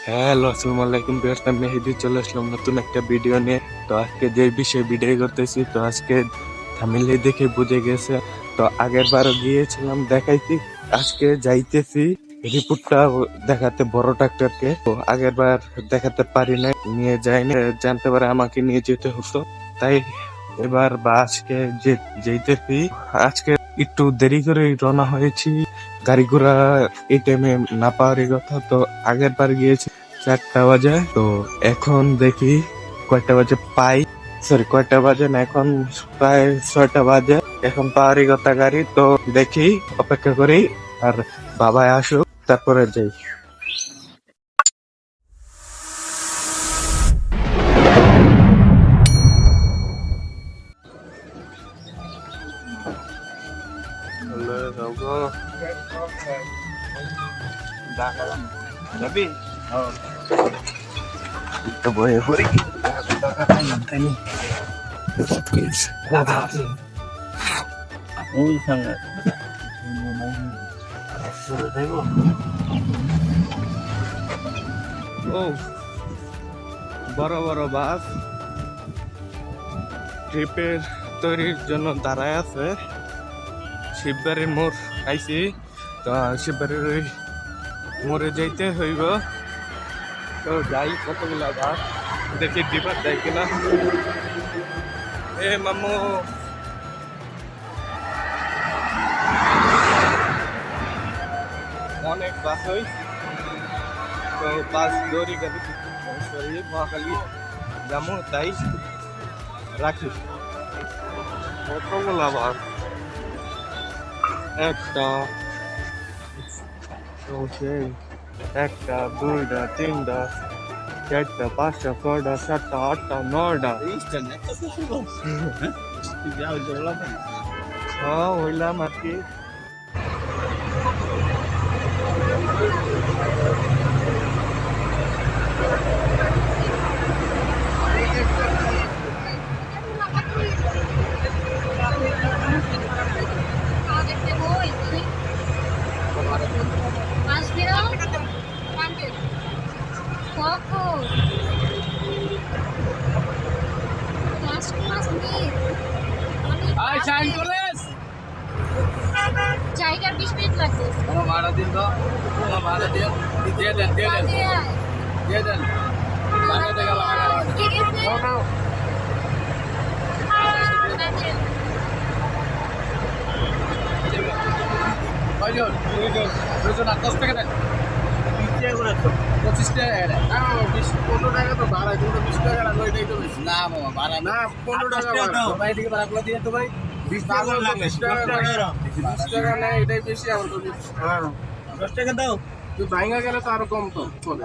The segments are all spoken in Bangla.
হ্যালো, আসসালামু আলাইকুম ভিউয়ার্স, আমি মেহেদি চলে আসলাম নতুন একটা ভিডিও নিয়ে। তো আজকে যে বিষয়ে ভিডিও করতেছি, তো আজকে থাম্বনেল দেখে বুঝে গেছে। তো আগের বারও গিয়েছিলাম দেখাইছি, আজকে যাইতেছি রিপোর্টটা দেখাতে বড় ডাক্তারকে। তো আগের বার দেখাতে পারি না, নিয়ে যায়নি, জানতে পারে আমাকে নিয়ে যেতে হতো, তাই এবার বা আজকে যেতেছি। আজকে একটু দেরি করে রওনা হয়েছি, গাড়ি ঘোড়া এই টাইমে না পাওয়ারই কথা। তো আগের বার গিয়েছি 4টা বাজে, তো এখন দেখি কয়টা বাজে পাই। কয়টা বাজে না, এখন প্রায় 6টা বাজে, এখন পাওয়ারই কথা গাড়ি। তো দেখি, অপেক্ষা করি আর বাবা আসুক তারপরে যাই। যাবি তো বয়ে পড়ি ওই সঙ্গে ও বড় বড় বাস ট্রিপের তৈরির জন্য দাঁড়ায় আছে। শিববাড়ির মোড় আইছি, তো শিববাড়ির ওই মোড়ে যাইতে হইব। তো যাই, কতগুলা বাস দেখি ডিবার দেয় কিনা। এ মামু, অনেক বাস হই, তো বাস দৌড়ি গাড়ি মহাকালী যাবো, তাই রাখি। কতগুলা বাস, একটা একটা দুইটা তিনটা চারটা পাঁচটা ছয়টা সাতটা আটটা নয়টা। হ্যাঁ, হইলাম আর কি। জায়গার 20 মিনিট লাগবে। ভাড়া দিন তো, ভাড়া দিয়ে দেন ঠিক আছে। কয়জন? দুজন। 10 টাকা দেন। 25 টাকা দেন। 15 টাকা তো ভাড়া, 20 টাকা না, ওইটাই তো বেশি। না বাবা, ভাড়া না, 15 টাকা ভাড়া। ভাই দিকে ভাড়া করে দিয়ে তো ভাই 20 টাকা লাগে। 20 টাকা না, এটাই বেশি। আমার তো 10 টাকা দাও। তুই ভাঙা গেলে তো আরো কম তো চলে।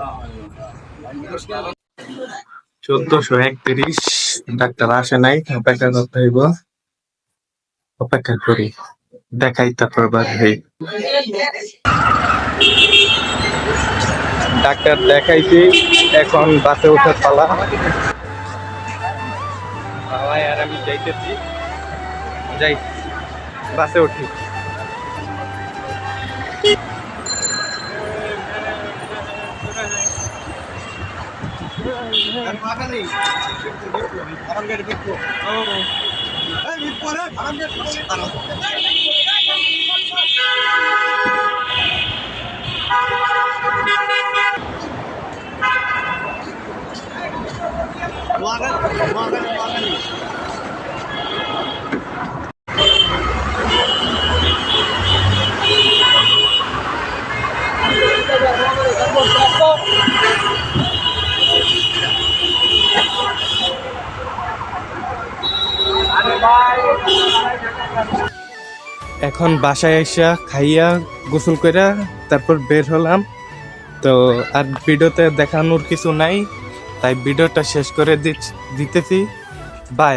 1431 ডাক্তার আসে নাই, অপেক্ষা করতে হইব। অপেক্ষা করি, দেখাই তারপর বাদ হই। ডাক্তার দেখাইছি, এখন বাসে উঠার পালা। বাবা আর আমি যাইতেছি, যাই বাসে উঠি। এখন বাসায় এসে খাইয়া গোসল কইরা তারপর বের হলাম। তো আর ভিডিওতে দেখানোর কিছু নাই, তাই ভিডিওটা শেষ করে দিতেছি। বাই।